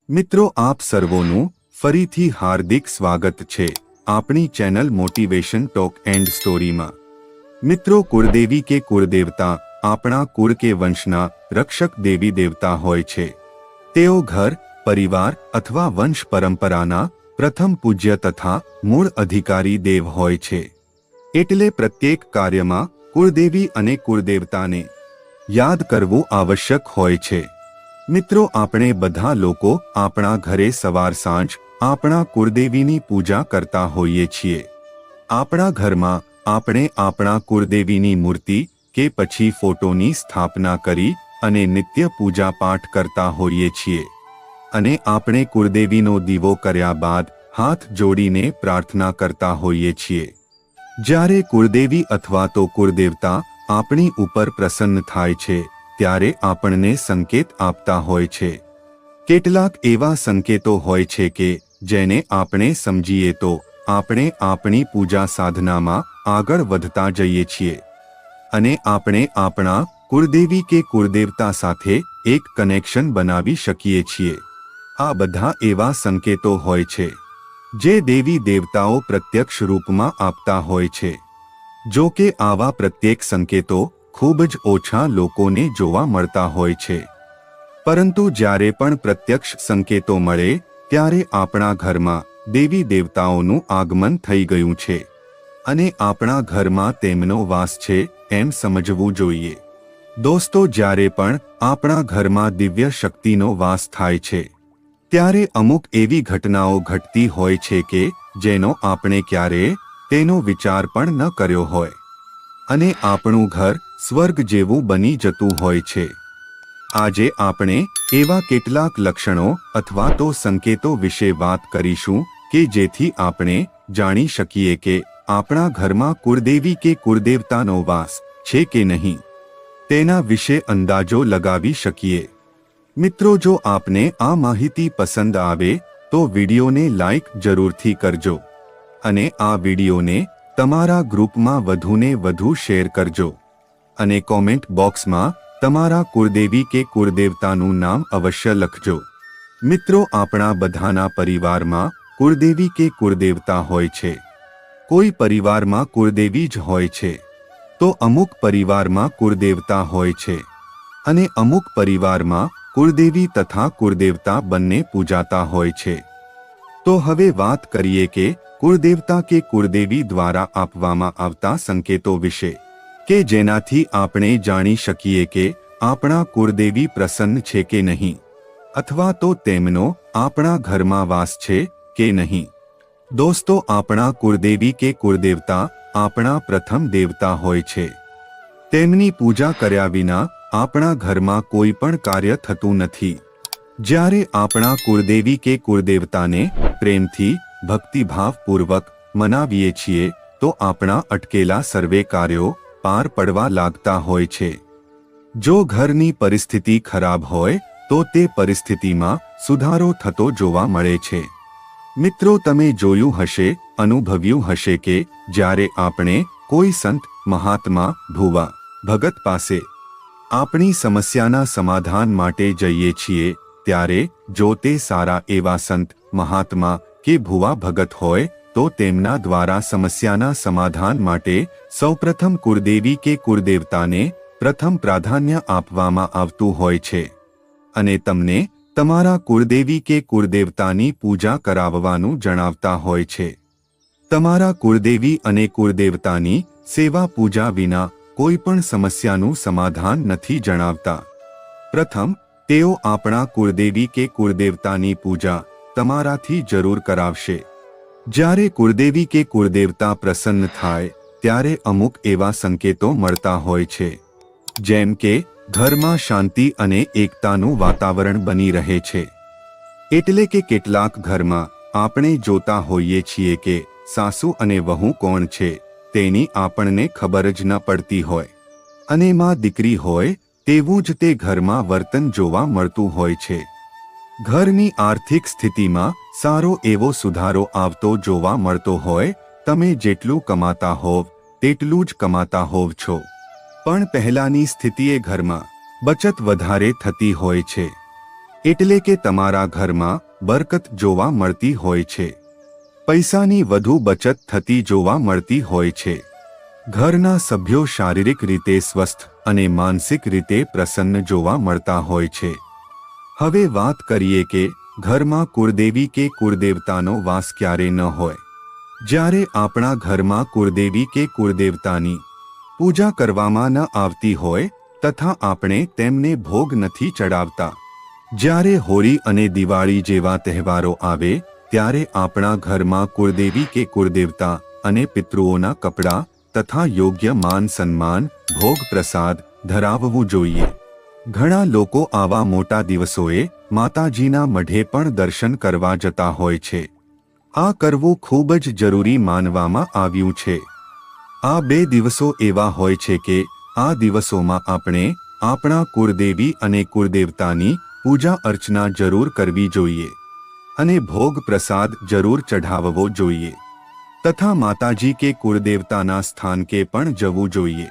મિત્રો આપ સર્વોનું ફરીથી હાર્દિક સ્વાગત છે આપણી ચેનલ મોટિવેશન ટોક એન્ડ સ્ટોરીમાં। મિત્રો કુળદેવી કે કુળદેવતા આપણા કુળ કે વંશના રક્ષક દેવી દેવતા હોય છે। તેઓ ઘર પરિવાર અથવા વંશ પરંપરાના પ્રથમ પૂજ્ય તથા મૂળ અધિકારી દેવ હોય છે। એટલે પ્રત્યેક કાર્યમાં કુળદેવી અને કુળદેવતાને યાદ કરવું આવશ્યક હોય છે। મિત્રો આપણે બધા લોકો આપણા ઘરે સવાર સાંજ આપણા કુળદેવીની પૂજા કરતા હોઈએ છીએ। આપણા ઘરમાં આપણે આપણા કુળદેવીની મૂર્તિ કે પછી ફોટોની સ્થાપના કરી અને નિત્ય પૂજા પાઠ કરતા હોઈએ છીએ। અને આપણે કુળદેવીનો દીવો કર્યા બાદ હાથ જોડીને પ્રાર્થના કરતા હોઈએ છીએ। જ્યારે કુળદેવી અથવા તો કુળદેવતા આપણી ઉપર પ્રસન્ન થાય છે ત્યારે આપણને સંકેત આપતા હોય છે। કેટલાક એવા સંકેતો હોય છે કે જેને આપણે સમજીએ તો આપણે આપણી પૂજા સાધનામાં આગળ વધતા જઈએ છીએ અને આપણે આપણા કુળદેવી કે કુળદેવતા સાથે એક કનેક્શન બનાવી શકીએ છીએ। આ બધા એવા સંકેતો હોય છે જે દેવી દેવતાઓ પ્રત્યક્ષ રૂપમાં આપતા હોય છે। જો કે આવા પ્રત્યેક સંકેતો ખૂબ જ ઓછા લોકોને જોવા મળતા હોય છે, પરંતુ જ્યારે પણ પ્રત્યક્ષ સંકેતો મળે ત્યારે આપણા ઘરમાં દેવી દેવતાઓનું આગમન થઈ ગયું છે અને આપણા ઘરમાં તેમનો વાસ છે એમ સમજવું જોઈએ। દોસ્તો જ્યારે પણ આપણા ઘરમાં દિવ્ય શક્તિનો વાસ થાય છે ત્યારે અમુક એવી ઘટનાઓ ઘટતી હોય છે કે જેનો આપણે ક્યારેય તેનો વિચાર પણ ન કર્યો હોય અને આપણું ઘર સ્વર્ગ જેવું બની જતું હોય છે। આજે આપણે એવા કેટલાક લક્ષણો અથવા તો સંકેતો વિશે વાત કરીશું કે જેથી આપણે જાણી શકીએ કે આપણા ઘરમાં કુળદેવી કે કુળદેવતાનો વાસ છે કે નહીં, તેના વિશે અંદાજો લગાવી શકીએ। મિત્રો જો આપને આ માહિતી પસંદ આવે તો વિડીયોને લાઈક જરૂરથી કરજો અને આ વિડીયોને તમારા ગ્રુપમાં વધુને વધુ શેર કરજો અને કોમેન્ટ બોક્સમાં તમારા કુળદેવી કે કુળદેવતાનું નામ અવશ્ય લખજો। મિત્રો આપણા બધાના પરિવારમાં કુળદેવી કે કુળદેવતા હોય છે। કોઈ પરિવારમાં કુળદેવી જ હોય છે તો અમુક પરિવારમાં કુળદેવતા હોય છે અને અમુક પરિવારમાં કુળદેવી તથા કુળદેવતા બંને પૂજાતા હોય છે। તો હવે વાત કરીએ કે કુળદેવતા કે કુળદેવી દ્વારા આપવામાં આવતા સંકેતો વિશે કે જેનાથી આપણે જાણી શકીએ કે આપણા કુળદેવી પ્રસન્ન છે કે નહીં અથવા તો તેમનો આપણા ઘરમાં વાસ છે કે નહીં। દોસ્તો આપણા કુળદેવી કે કુળદેવતા આપણા પ્રથમ દેવતા હોય છે। તેમની પૂજા કર્યા વિના આપણા ઘરમાં કોઈ પણ કાર્ય થતું નથી। જ્યારે આપણા કુળદેવી કે કુળદેવતાને પ્રેમથી ભક્તિભાવપૂર્વક મનાવીએ છીએ તો આપણા અટકેલા સર્વે કાર્યો પાર પડવા લાગતા હોય છે। જો ઘરની પરિસ્થિતિ ખરાબ હોય તો તે પરિસ્થિતિમાં સુધારો થતો જોવા મળે છે। મિત્રો તમે જોયું હશે, અનુભવ્યું હશે કે જ્યારે આપણે કોઈ સંત મહાત્મા ભુવા ભગત પાસે આપણી સમસ્યાના સમાધાન માટે જઈએ છીએ ત્યારે જો તે સારા એવા સંત મહાત્મા કે ભુવા ભગત હોય તો તેમના દ્વારા સમસ્યાના સમાધાન માટે સૌપ્રથમ કુળદેવી કે કુળદેવતાને પ્રથમ પ્રાધાન્ય આપવામાં આવતું હોય છે અને તમને તમારા કુળદેવી કે કુળદેવતાની પૂજા કરાવવાનું જણાવતા હોય છે। તમારા કુળદેવી અને કુળદેવતાની સેવા પૂજા વિના કોઈ પણ સમસ્યાનું સમાધાન નથી જણાવતા। પ્રથમ તેઓ આપણા કુળદેવી કે કુળદેવતાની પૂજા તમારાથી જરૂર કરાવશે। જ્યારે કુળદેવી કે કુળદેવતા પ્રસન્ન થાય ત્યારે અમુક એવા સંકેતો મળતા હોય છે જેમ કે ઘરમાં શાંતિ અને એકતાનું વાતાવરણ બની રહે છે। એટલે કે કેટલાક ઘરમાં આપણે જોતા હોઈએ છીએ કે સાસુ અને વહુ કોણ છે તેની આપણને ખબર જ ન પડતી હોય અને માં દીકરી હોય તેવું જ તે ઘરમાં વર્તન જોવા મળતું હોય છે। ઘરની આર્થિક સ્થિતિમાં સારો એવો સુધારો આવતો જોવા મળતો હોય। તમે જેટલું કમાતા હોવ તેટલું જ કમાતા હોવ છો, પણ પહેલાની સ્થિતિએ ઘરમાં બચત વધારે થતી હોય છે। એટલે કે તમારા ઘરમાં બરકત જોવા મળતી હોય છે, પૈસાની વધુ બચત થતી જોવા મળતી હોય છે, ઘરના સભ્યો શારીરિક રીતે સ્વસ્થ અને માનસિક રીતે પ્રસન્ન જોવા મળતા હોય છે. હવે વાત કરીએ કે ઘરમાં કુળદેવી કે કુળદેવતાનો વાસ ક્યારે ન હોય. જ્યારે આપણા ઘરમાં કુળદેવી કે કુળદેવતાની પૂજા કરવામાં ન આવતી હોય તથા આપણે તેમને ભોગ નથી ચડાવતા, જ્યારે હોળી અને દિવાળી જેવા તહેવારો આવે ત્યારે આપણા ઘરમાં કુળદેવી કે કુળદેવતા અને પિતૃઓના કપડાં તથા યોગ્ય માન સન્માન ભોગ પ્રસાદ ધરાવવું જોઈએ. ઘણા લોકો આવા મોટા દિવસોએ માતાજીના મઢે પણ દર્શન કરવા જતા હોય છે. આ કરવું ખૂબ જ જરૂરી માનવામાં આવ્યું છે. આ 2 દિવસો એવા હોય છે કે આ દિવસોમાં આપણે આપણા કુળદેવી અને કુળદેવતાની પૂજા અર્ચના જરૂર કરવી જોઈએ અને ભોગ પ્રસાદ જરૂર ચઢાવવો જોઈએ તથા માતાજી કે કુળદેવતાના સ્થાનકે પણ જવું જોઈએ.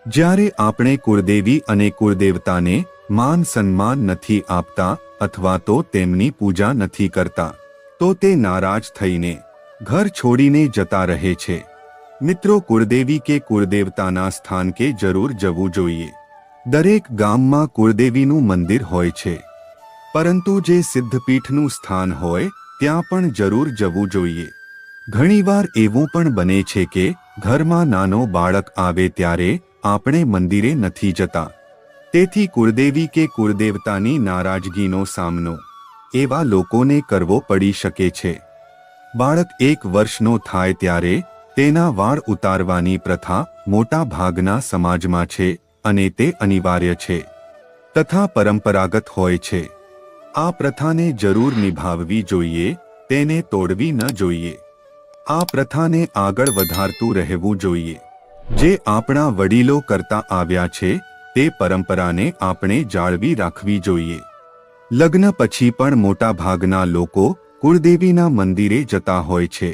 જ્યારે આપણે કુળદેવી અને કુળદેવતાને માન સન્માન નથી આપતા અથવા તો તેમની પૂજા નથી કરતા તો તે નારાજ થઈને ઘર છોડીને જતા રહે છે. મિત્રો, કુળદેવી કે કુળદેવતાના સ્થાનકે જરૂર જવું જોઈએ. દરેક ગામમાં કુળદેવીનું મંદિર હોય છે, પરંતુ જે સિદ્ધપીઠનું સ્થાન હોય ત્યાં પણ જરૂર જવું જોઈએ. ઘણીવાર એવું પણ બને છે કે ઘરમાં નાનો બાળક આવે ત્યારે આપણે મંદિરે નથી જતા, તેથી કુળદેવી કે કુળદેવતાની નારાજગીનો સામનો એવા લોકોને કરવો પડી શકે છે. બાળક 1 વર્ષનો થાય ત્યારે તેના વાળ ઉતારવાની પ્રથા મોટા ભાગના સમાજમાં છે અને તે અનિવાર્ય છે તથા પરંપરાગત હોય છે. આ પ્રથાને જરૂર નિભાવવી જોઈએ, તેને તોડવી ન જોઈએ. આ પ્રથાને આગળ વધારતું રહેવું જોઈએ. જે આપણા વડીલો કરતા આવ્યા છે તે પરંપરાને આપણે જાળવી રાખવી જોઈએ. લગ્ન પછી પણ મોટા ભાગના લોકો કુળદેવીના મંદિરે જતા હોય છે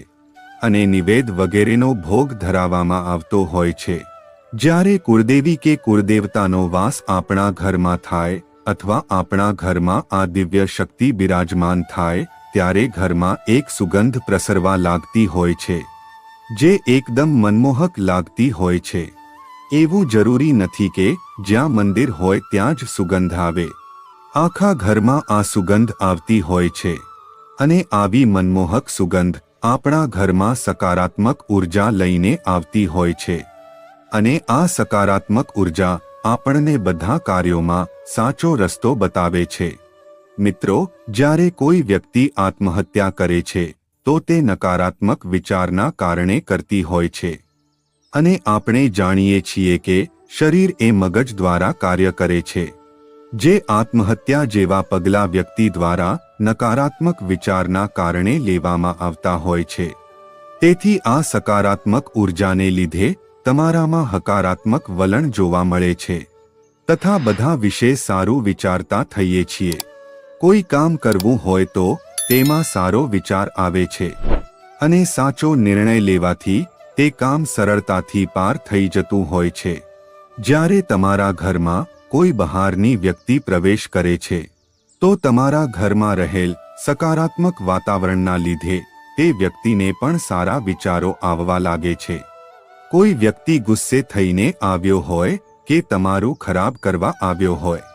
અને નિવેદ વગેરેનો ભોગ ધરાવવામાં આવતો હોય છે. જ્યારે કુળદેવી કે કુળદેવતાનો વાસ આપણા ઘરમાં થાય અથવા આપણા ઘરમાં આ દિવ્ય શક્તિ બિરાજમાન થાય ત્યારે ઘરમાં એક સુગંધ પ્રસરવા લાગતી હોય છે, જે એકદમ મનમોહક લાગતી હોય છે. એવું જરૂરી નથી કે જ્યાં મંદિર હોય ત્યાં જ સુગંધ આવે. આખા ઘરમાં આ સુગંધ આવતી હોય છે અને આવી મનમોહક સુગંધ આપણા ઘરમાં સકારાત્મક ઉર્જા લઈને આવતી હોય છે અને આ સકારાત્મક ઉર્જા આપણને બધા કાર્યોમાં સાચો રસ્તો બતાવે છે. મિત્રો, જ્યારે કોઈ વ્યક્તિ આત્મહત્યા કરે છે તો તે નકારાત્મક વિચારના કારણે કરતી હોય છે અને આપણે જાણીએ છીએ કે શરીર એ મગજ દ્વારા કાર્ય કરે છે. જે આત્મહત્યા જેવા પગલાં વ્યક્તિ દ્વારા નકારાત્મક વિચારના કારણે લેવામાં આવતા હોય છે. તેથી આ સકારાત્મક ઉર્જાને લીધે તમારામાં હકારાત્મક વલણ જોવા મળે છે તથા બધા વિશે સારું વિચારતા થઈએ છીએ. કોઈ કામ કરવું હોય તો તેમાં સારો વિચાર આવે છે અને સાચો નિર્ણય લેવાથી તે કામ સરળતાથી પાર થઈ જતું હોય છે. જ્યારે તમારા ઘરમાં કોઈ બહારની વ્યક્તિ પ્રવેશ કરે છે તો તમારા ઘરમાં રહેલ સકારાત્મક વાતાવરણના લીધે તે વ્યક્તિને પણ સારા વિચારો આવવા લાગે છે. કોઈ વ્યક્તિ ગુસ્સે થઈને આવ્યો હોય કે તમારું ખરાબ કરવા આવ્યો હોય,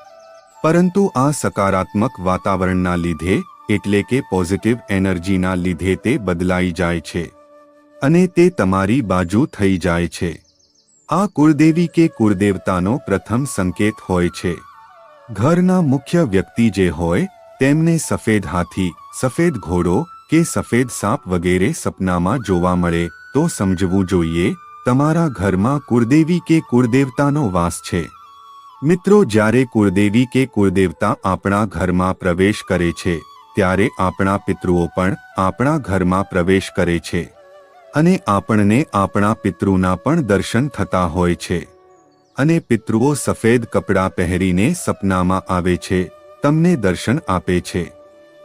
પરંતુ આ સકારાત્મક વાતાવરણના લીધે એટલે કે પોઝિટિવ એનર્જીના લીધે તે બદલાઈ જાય છે અને તે તમારી બાજુ થઈ જાય છે. આ કુળદેવી કે કુળદેવતાનો પ્રથમ સંકેત હોય છે. ઘરના મુખ્ય વ્યક્તિ જે હોય તેમને સફેદ હાથી, સફેદ ઘોડો કે સફેદ સાપ વગેરે સપનામાં જોવા મળે તો સમજવું જોઈએ તમારા ઘરમાં કુળદેવી કે કુળદેવતાનો વાસ છે. મિત્રો, જ્યારે કુળદેવી કે કુળદેવતા આપણા ઘરમાં પ્રવેશ કરે છે ત્યારે આપણા પિતૃઓ પણ આપણા ઘરમાં પ્રવેશ કરે છે અને આપણને આપણા પિતૃના પણ દર્શન થતા હોય છે અને પિતૃઓ સફેદ કપડાં પહેરીને સપનામાં આવે છે, તમને દર્શન આપે છે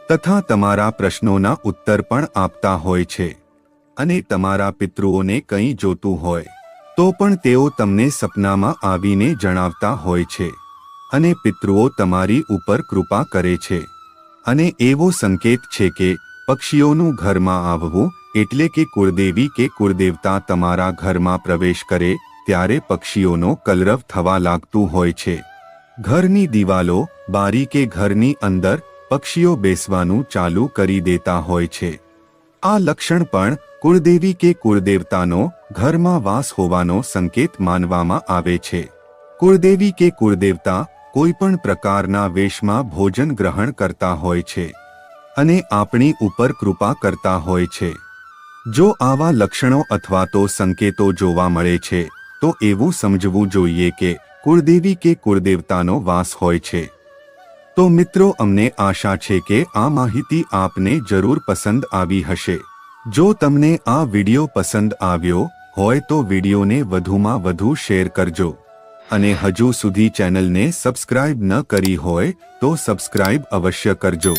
તથા તમારા પ્રશ્નોના ઉત્તર પણ આપતા હોય છે અને તમારા પિતૃઓને કંઈ જોતું હોય તો પણ તેઓ તમને સપનામાં આવીને જણાવતા હોય છે અને પિતૃઓ તમારી ઉપર કૃપા કરે છે. અને એવો સંકેત છે કે પક્ષીઓનું ઘરમાં આવવું એટલે કે કુળદેવી કે કુળદેવતા તમારા ઘરમાં પ્રવેશ કરે ત્યારે પક્ષીઓનો કલરવ થવા લાગતું હોય છે. ઘરની દિવાલો, બારી કે ઘરની અંદર પક્ષીઓ બેસવાનું ચાલુ કરી દેતા હોય છે. આ લક્ષણ પણ કુળદેવી કે કુળદેવતાનો ઘરમાં વાસ હોવાનો સંકેત માનવામાં આવે છે. કુળદેવી કે કુળદેવતા કોઈ પણ પ્રકારના વેશમાં ભોજન ગ્રહણ કરતા હોય છે અને આપણી ઉપર કૃપા કરતા હોય છે. જો આવા લક્ષણો અથવા તો સંકેતો જોવા મળે છે તો એવું સમજવું જોઈએ કે કુળદેવી કે કુળદેવતાનો વાસ હોય છે. તો મિત્રો, અમને આશા છે કે આ માહિતી આપને જરૂર પસંદ આવી હશે. જો તમને આ વિડિયો પસંદ આવ્યો હોય તો વિડિયોને વધુમાં વધુ શેર કરજો અને હજુ સુધી ચેનલને સબસ્ક્રાઇબ ન કરી હોય તો સબસ્ક્રાઇબ અવશ્ય કરજો.